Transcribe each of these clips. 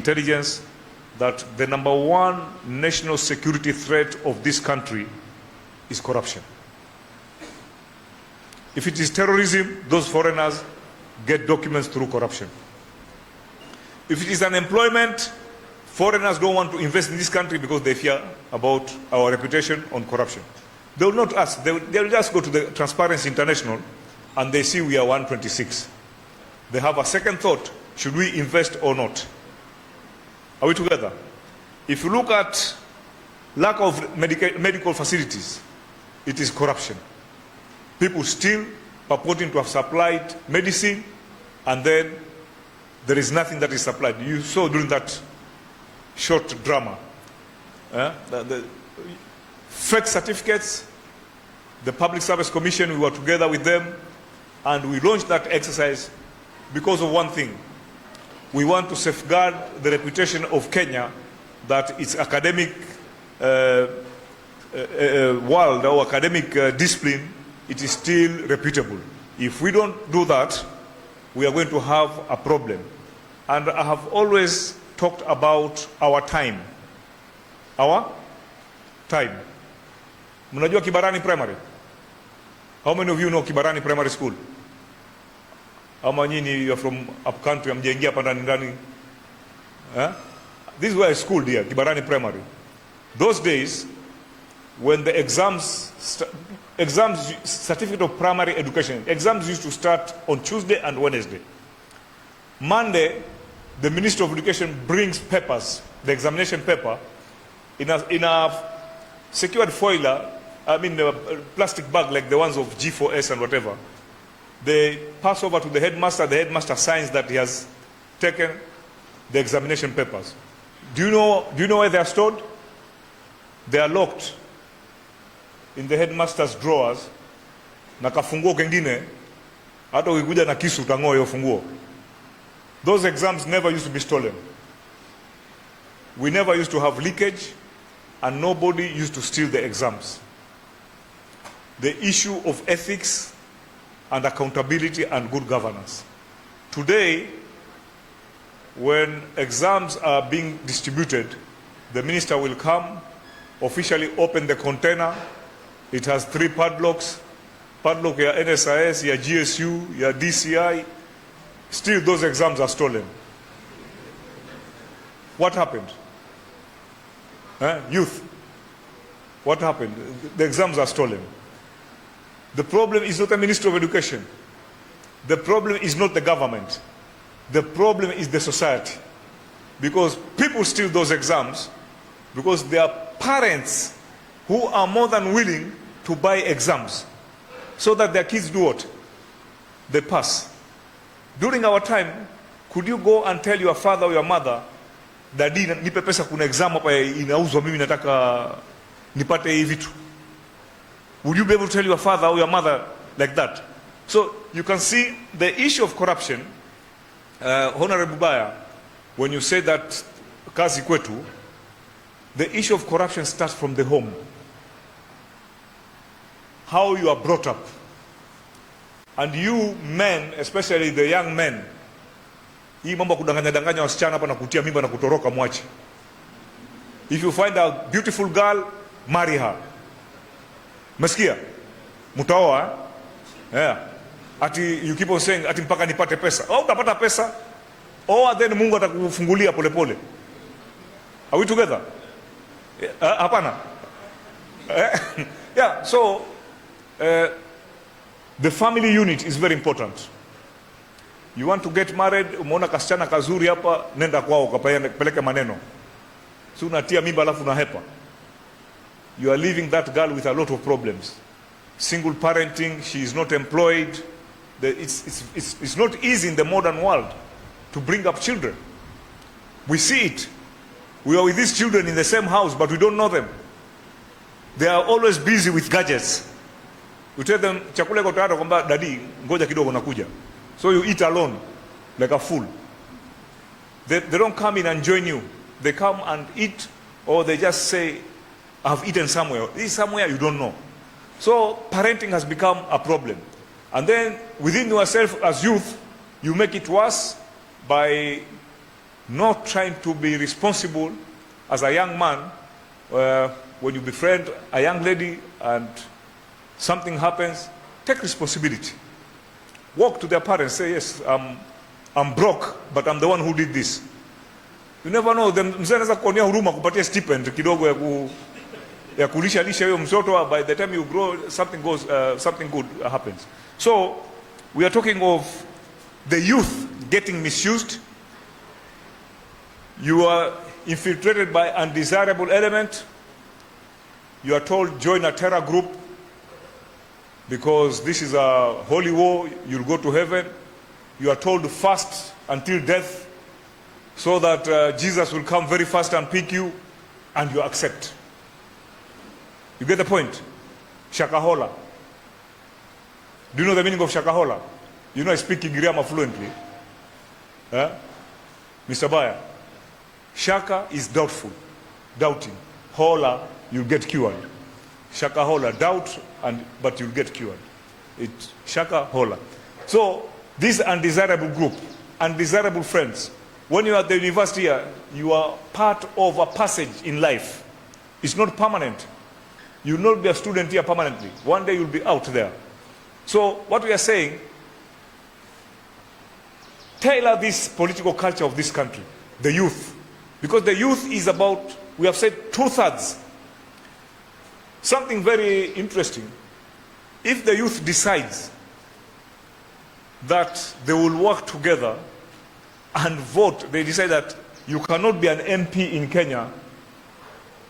intelligence that the number one national security threat of this country is corruption. If it is terrorism, those foreigners get documents through corruption. If it is unemployment, foreigners don't want to invest in this country because they fear about our reputation on corruption. They will not ask. They will just go to the Transparency International and they see we are 126. They have a second thought, should we invest or not? Are we together? If you look at lack of medical facilities, it is corruption. People still purporting to have supplied medicine and then there is nothing that is supplied. You saw during that short drama, the fake certificates, the Public Service Commission, we were together with them and we launched that exercise because of one thing. We want to safeguard the reputation of Kenya that its academic world or academic discipline, it is still reputable. If we don't do that, we are going to have a problem. And I have always talked about our time. Our time. Mnajua Kibarani Primary? How many of you know Kibarani Primary School? Ama nyinyi you are from up country, amjeingia hapa ndani. This is where I schooled here, Kibarani Primary. Those days, when the exams, certificate of primary education, exams used to start on Tuesday and Wednesday. Monday, the Minister of Education brings papers, the examination paper, in a secured foiler, I mean a plastic bag like the ones of G4S and whatever. They pass over to the headmaster signs that he has taken the examination papers. Do you know where they are stored? They are locked in the headmaster's drawers. Na kafunguo kengine, hata ukikuja na kisu utangoa hiyo funguo. Those exams never used to be stolen. We never used to have leakage and nobody used to steal the exams. The issue of ethics and accountability and good governance. Today, when exams are being distributed, the minister will come, officially open the container. It has 3 padlocks. Padlock ya NSIS, ya GSU, ya DCI. Still those exams are stolen. What happened? Youth. What happened? The exams are stolen. The problem is not the Minister of Education. The problem is not the government. The problem is the society. Because people steal those exams because there are parents who are more than willing to buy exams so that their kids do what? They pass. During our time, could you go and tell your father or your mother, Daddy, nipe pesa kuna exam hapa inauzwa mimi nataka nipate hii vitu? Would you be able to tell your father or your mother like that? So you can see the issue of corruption, Honorable Baya, when you say that kazi kwetu, the issue of corruption starts from the home. How you are brought up. And you men, especially the young men, hii mambo kudanganya wasichana hapa na kutia mimba na kutoroka mwache. If you find a beautiful girl, marry her. Mesikia? Mutaoa, yeah. Ati you keep on saying, ati mpaka nipate pesa. Oh, utapata pesa. Oh, then Mungu atakufungulia pole pole. Are we together? Hapana. Yeah, so the family unit is very important. You want to get married, umeona kasichana kazuri hapa, nenda kwao kapeleke maneno. Si unatia mimba alafu unahepa. You are leaving that girl with a lot of problems. Single parenting, she is not employed. It's not easy in the modern world to bring up children. We see it. We are with these children in the same house, but we don't know them. They are always busy with gadgets. You tell them, chakula iko tayari kwamba daddy, ngoja kidogo nakuja. So you eat alone, like a fool. They don't come in and join you. They come and eat, or they just say, I've eaten somewhere. This is somewhere you don't know. So parenting has become a problem. And then within yourself as youth, you make it worse by not trying to be responsible as a young man. When you befriend a young lady and something happens, take responsibility. Walk to their parents, say, yes, I'm broke, but I'm the one who did this. You never know, mzee anaweza kuonea huruma kupatia stipend kidogo ya kulisha hiyo mtoto. By the time you grow, something good happens. So we are talking of the youth getting misused. You are infiltrated by undesirable element. You are told join a terror group because this is a holy war, you'll go to heaven. You are told to fast until death so that Jesus will come very fast and pick you, and you accept. You get the point? Shakahola. Do you know the meaning of shakahola? You know I speak Kigiriama fluently. Mr. Baya. Shaka is doubtful, doubting. Hola, you'll get cured. Shaka hola, doubt, but you'll get cured. It's shaka hola. So this undesirable group, undesirable friends, when you are at the university here, you are part of a passage in life. It's not permanent. You will not be a student here permanently. One day you'll be out there. So what we are saying, tailor this political culture of this country, the youth. Because the youth is about, we have said, 2/3. Something very interesting. If the youth decides that they will work together and vote, they decide that you cannot be an MP in Kenya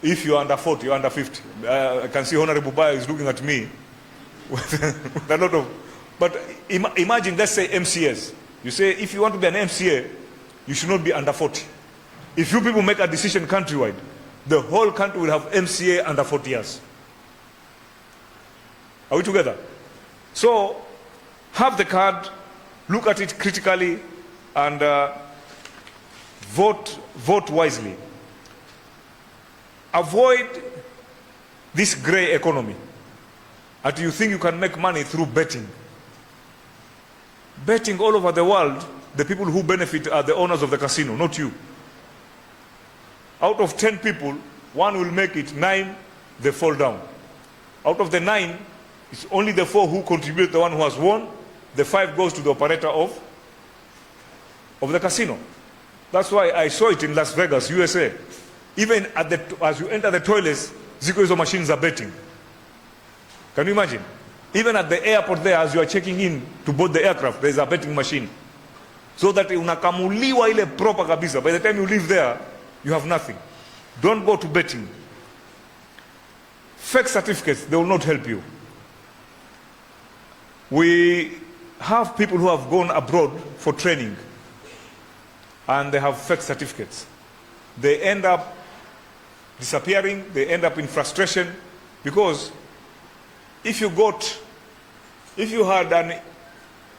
if you're under 40, you're under 50. I can see Honorable Baya is looking at me with a lot of, but imagine, let's say MCAs. You say, if you want to be an MCA, you should not be under 40. If you people make a decision countrywide, the whole country will have MCA under 40 years. Are we together? So, have the card, look at it critically, and vote wisely. Avoid this gray economy. That you think you can make money through betting. Betting all over the world, the people who benefit are the owners of the casino, not you. Out of 10 people, 1 will make it, 9, they fall down. Out of the 9, it's only the 4 who contribute, the one who has won. The 5 goes to the operator of the casino. That's why I saw it in Las Vegas, USA. Even as you enter the toilets, ziko hizo machines are betting. Can you imagine? Even at the airport there, as you are checking in to board the aircraft, there is a betting machine. So that unakamuliwa ile proper kabisa. By the time you leave there, you have nothing. Don't go to betting. Fake certificates, they will not help you. We have people who have gone abroad for training and they have fake certificates. They end up disappearing, they end up in frustration, because if you had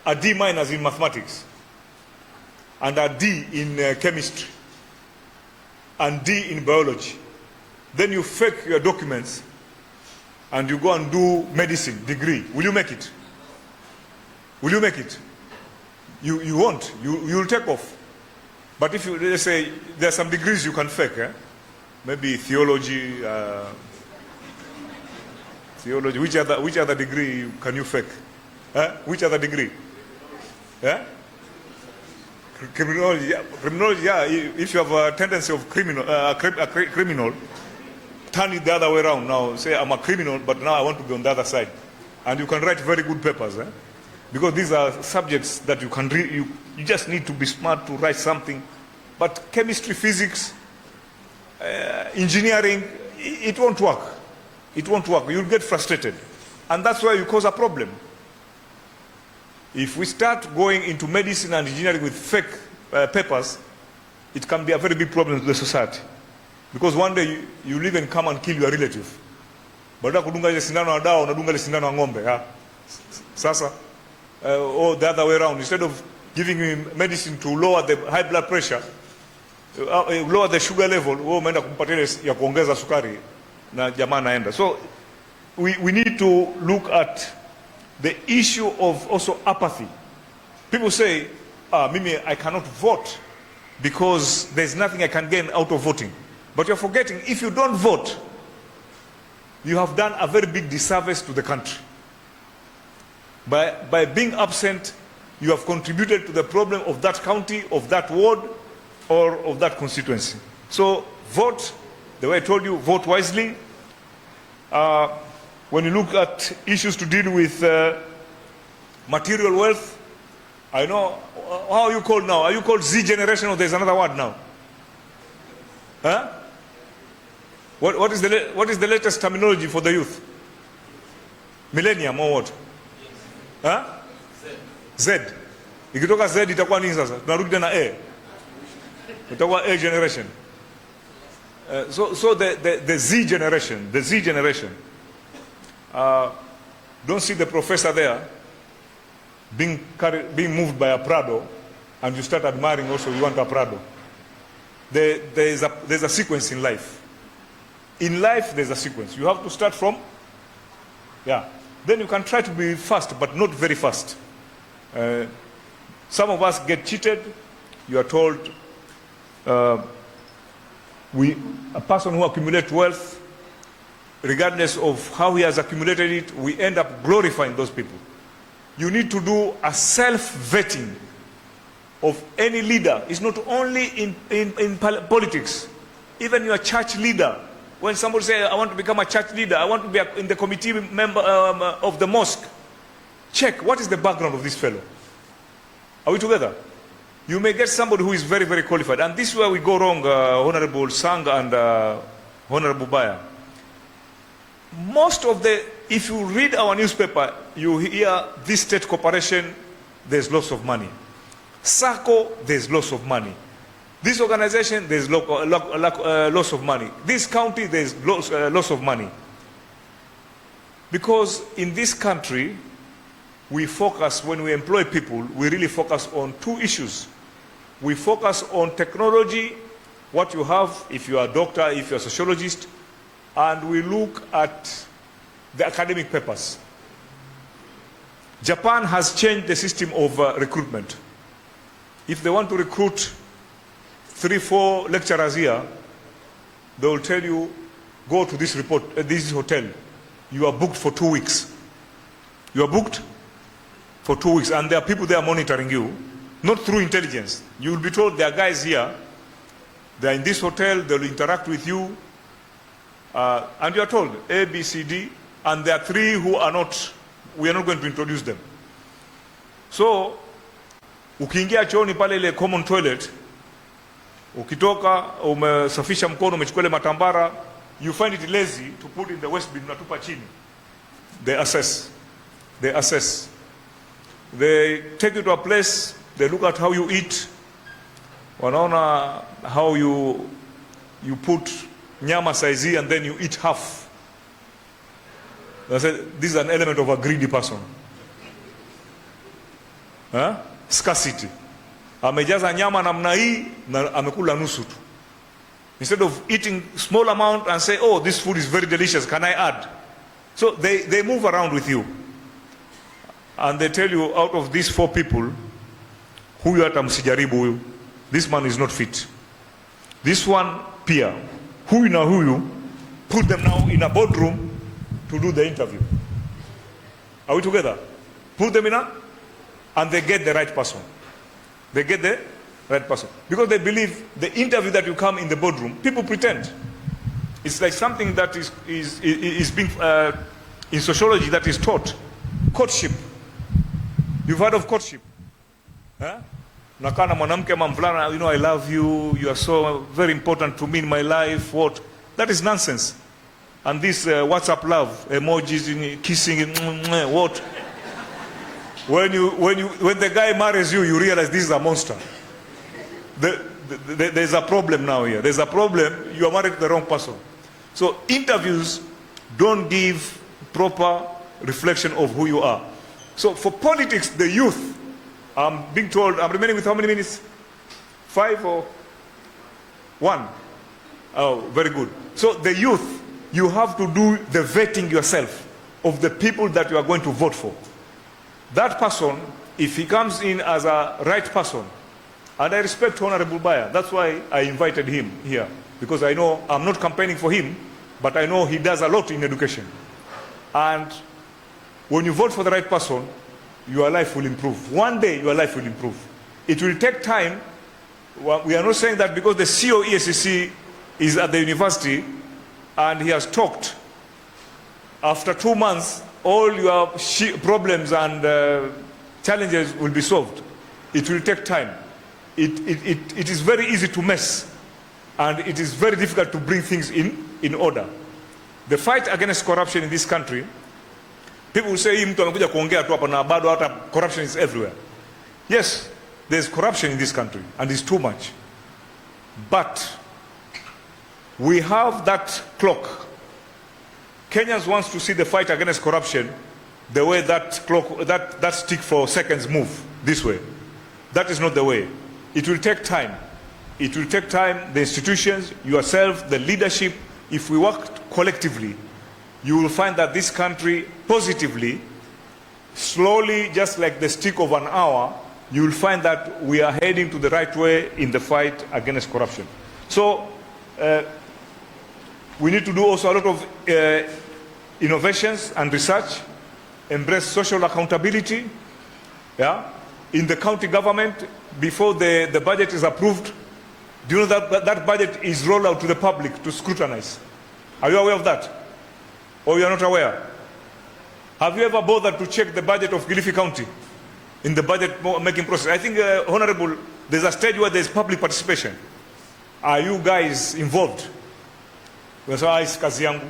a D- in mathematics and a D in chemistry and D in biology, then you fake your documents and you go and do medicine degree, will you make it? Will you make it? You won't. You'll take off. But if you, let's say, there are some degrees you can fake, maybe theology, which other degree can you fake? Which other degree? Criminology, yeah. If you have a tendency of criminal, turn it the other way around. Now, say I'm a criminal, but now I want to be on the other side. And you can write very good papers, because these are subjects that you can read. You just need to be smart to write something. But chemistry, physics, engineering, it won't work. It won't work. You'll get frustrated. And that's why you cause a problem. If we start going into medicine and engineering with fake papers, it can be a very big problem to the society. Because one day you'll even come and kill your relative. Badala kudunga ile sindano ya dawa, unadunga ile sindano ya ng'ombe. Sasa, or the other way around. Instead of giving him medicine to lower the high blood pressure, lower the sugar level, umeenda kumpatia ile ya kuongeza sukari na jamaa naenda. So we need to look at the issue of also apathy. People say, Mimi, I cannot vote because there's nothing I can gain out of voting. But you're forgetting, if you don't vote, you have done a very big disservice to the country. By being absent, you have contributed to the problem of that county, of that ward, or of that constituency. So vote, the way I told you, vote wisely. When you look at issues to deal with material wealth, I know, how are you called now? Are you called Z generation, or there's another word now? Huh? What is the latest terminology for the youth? Millennium or what? Huh? Z. Ikitoka Z itakuwa nini sasa? Tunarudi tena A. Itakuwa A generation. So the Z generation, don't see the professor there being moved by a Prado, and you start admiring also you want a Prado. There's a sequence in life. In life, there's a sequence. You have to start from, then you can try to be fast, but not very fast. Some of us get cheated. You are told a person who accumulates wealth, regardless of how he has accumulated it, we end up glorifying those people. You need to do a self-vetting of any leader. It's not only in politics. Even your church leader. When somebody says, I want to become a church leader, I want to be in the committee member of the mosque, check what is the background of this fellow. Are we together? You may get somebody who is very, very qualified. And this is where we go wrong, Honorable Sang and Honorable Baya. Most of if you read our newspaper, you hear this state corporation, there's lots of money. SACCO, there's lots of money. This organization, there's lots of money. This county, there's lots of money. Because in this country, we focus, when we employ people, we really focus on two issues. We focus on technology, what you have, if you are a doctor, if you're a sociologist, and we look at the academic papers. Japan has changed the system of recruitment. If they want to recruit 3-4 lecturers here, they will tell you, go to this hotel. You are booked for 2 weeks. You are booked for 2 weeks, and there are people there monitoring you, not through intelligence. You will be told there are guys here, they are in this hotel, they will interact with you, and you are told A, B, C, D, and there are 3 who are not, we are not going to introduce them. So, ukiingia chooni pale ile common toilet, ukitoka umesafisha mkono, umechukua ile matambara, you find it lazy to put in the waste bin, unatupa chini. They assess. They take you to a place, they look at how you eat, wanaona how you put nyama saizi and then you eat half. They say, this is an element of a greedy person. Huh? Scarcity. Amejaza nyama namna hii na amekula nusu tu. Instead of eating small amount and say, oh, this food is very delicious, can I add? So they move around with you. And they tell you, out of these 4 people, huyu hata msijaribu huyu, this man is not fit. This one, pia. Huyu na huyu, put them now in a boardroom to do the interview. Are we together? Put them in and they get the right person. They get the right person. Because they believe the interview that you come in the boardroom, people pretend. It's like something that is being, in sociology, that is taught. Courtship. You've heard of courtship? Huh? Unakaa na mwanamke ama mvulana, you know, I love you, you are so very important to me in my life, what? That is nonsense. And this WhatsApp love, emojis, kissing, what? When the guy marries you, you realize this is a monster. There's a problem now here. There's a problem. You are married to the wrong person. So interviews don't give proper reflection of who you are. So for politics, the youth, I'm being told, I'm remaining with how many minutes? 5 or 1? Oh, very good. So the youth, you have to do the vetting yourself of the people that you are going to vote for. That person, if he comes in as a right person, And I respect Honorable Baya. That's why I invited him here. Because I know I'm not campaigning for him, but I know he does a lot in education. And when you vote for the right person, your life will improve. One day, your life will improve. It will take time. We are not saying that because the CEO Eacc is at the university and he has talked, after 2 months, all your problems and challenges will be solved. It will take time. It is very easy to mess, and it is very difficult to bring things in order. The fight against corruption in this country, people will say, mtu anakuja kuongea tu hapa na bado hata corruption is everywhere. Yes, there's corruption in this country, and it's too much. But we have that clock. Kenyans wants to see the fight against corruption the way that clock, that stick for seconds move this way. That is not the way. It will take time. It will take time. The institutions, yourself, the leadership, if we work collectively, you will find that this country positively, slowly, just like the stick of an hour, you will find that we are heading to the right way in the fight against corruption. So we need to do also a lot of innovations and research, embrace social accountability. Yeah? In the county government, before the budget is approved, do you know that budget is rolled out to the public to scrutinize? Are you aware of that? Or you are not aware? Have you ever bothered to check the budget of Kilifi County in the budget making process? I think, Honorable, there's a stage where there's public participation. Are you guys involved? Unasema si kazi yangu.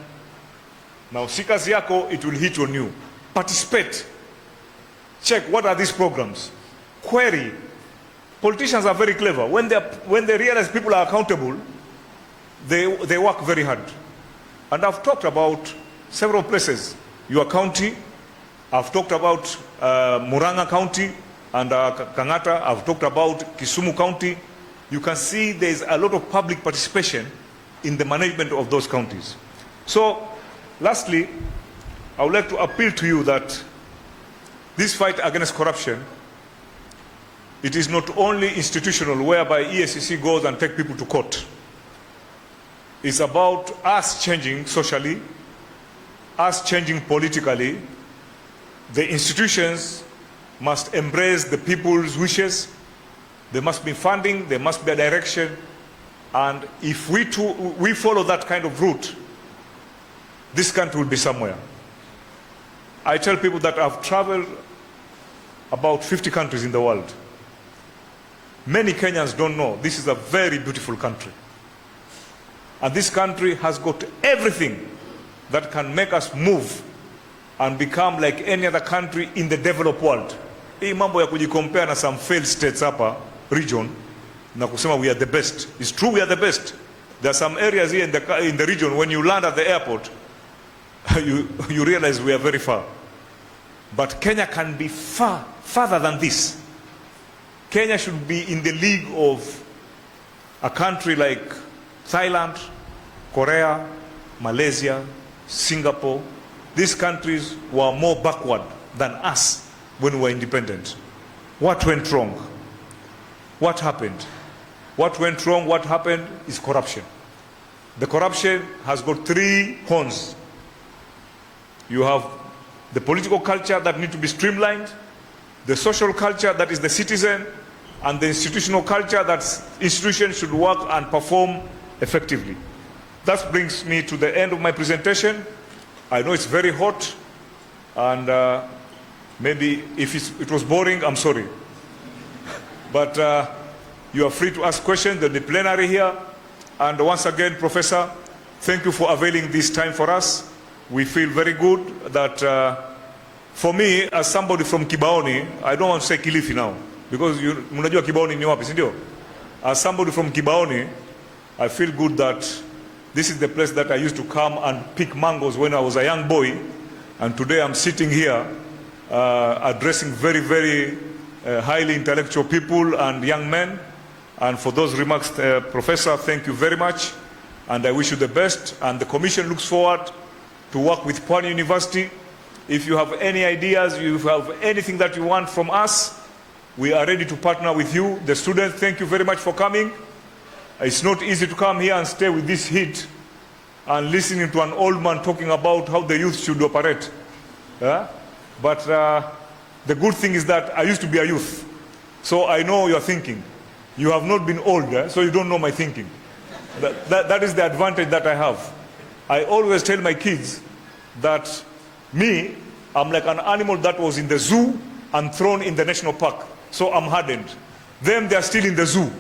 Now, si kazi yako, it will hit on you. Participate. Check, what are these programs? Query. Politicians are very clever. When they realize people are accountable, they work very hard. And I've talked about several places. Your county, I've talked about Muranga County and Kangata. I've talked about Kisumu County. You can see there's a lot of public participation in the management of those counties. So, lastly, I would like to appeal to you that this fight against corruption, it is not only institutional, whereby Eacc goes and take people to court. It's about us changing socially, us changing politically. The institutions must embrace the people's wishes. There must be funding, there must be a direction. And if we follow that kind of route, this country will be somewhere. I tell people that I've traveled about 50 countries in the world. Many Kenyans don't know this is a very beautiful country. And this country has got everything that can make us move and become like any other country in the developed world. Hii mambo ya kujicompare na some failed states hapa, region, na kusema we are the best. It's true we are the best. There are some areas here in the region, when you land at the airport, you realize we are very far. But Kenya can be farther than this. Kenya should be in the league of a country like Thailand, Korea, Malaysia, Singapore. These countries were more backward than us when we were independent. What went wrong? What happened? What went wrong, what happened is corruption. The corruption has got three horns. You have the political culture that needs to be streamlined, the social culture that is the citizen, and the institutional culture that institutions should work and perform effectively. That brings me to the end of my presentation. I know it's very hot, and maybe if it was boring, I'm sorry. But you are free to ask questions. There'll be plenary here. And once again, Professor, thank you for availing this time for us. We feel very good that, for me, as somebody from Kibaoni, I don't want to say Kilifi now, because mnajua Kibaoni ni wapi, si ndio? As somebody from Kibaoni, I feel good that this is the place that I used to come and pick mangoes when I was a young boy, and today I'm sitting here addressing very, very highly intellectual people and young men. And for those remarks, Professor, thank you very much, and I wish you the best. And the Commission looks forward to work with Pwani University. If you have any ideas, you have anything that you want from us, We are ready to partner with you. The students, thank you very much for coming. It's not easy to come here and stay with this heat and listening to an old man talking about how the youth should operate. But the good thing is that I used to be a youth, so I know your thinking. You have not been old, so you don't know my thinking. That is the advantage that I have. I always tell my kids that me, I'm like an animal that was in the zoo and thrown in the national park. So I'm hardened. Them, they are still in the zoo.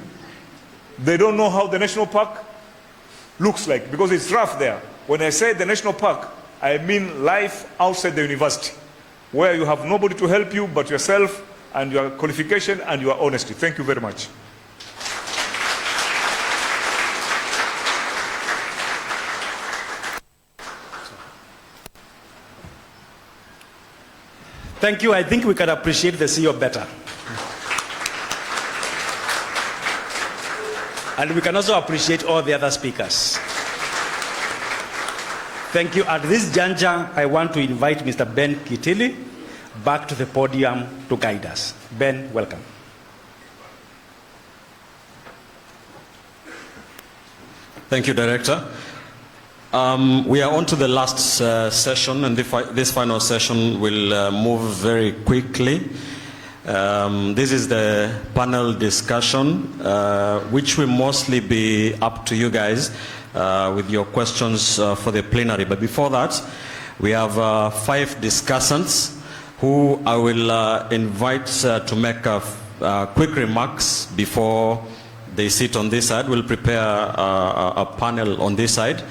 They don't know how the national park looks like because it's rough there. When I say the national park, I mean life outside the university, where you have nobody to help you but yourself and your qualification and your honesty. Thank you very much. Thank you. I think we can appreciate the CEO better. And we can also appreciate all the other speakers. Thank you. At this juncture, I want to invite Mr. Ben Kitili back to the podium to guide us. Ben, welcome. Thank you, Director. We are on to the last session, and this final session will move very quickly. This is the panel discussion, which will mostly be up to you guys with your questions for the plenary. But before that, we have 5 discussants who I will invite to make quick remarks before they sit on this side. We'll prepare a panel on this side.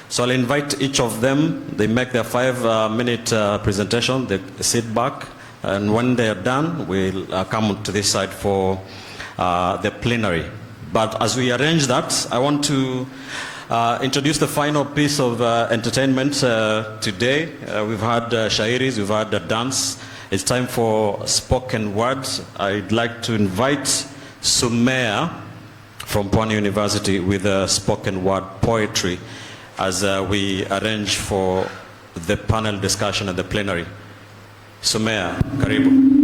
So I'll invite each of them. They make their 5-minute presentation. They sit back. And when they are done, we'll come to this side for the plenary. But as we arrange that, I want to introduce the final piece of entertainment today. We've had shairis, we've had a dance. It's time for spoken words. I'd like to invite Sumea from Pwani University with spoken word poetry as we arrange for the panel discussion and the plenary. Sumea, karibu.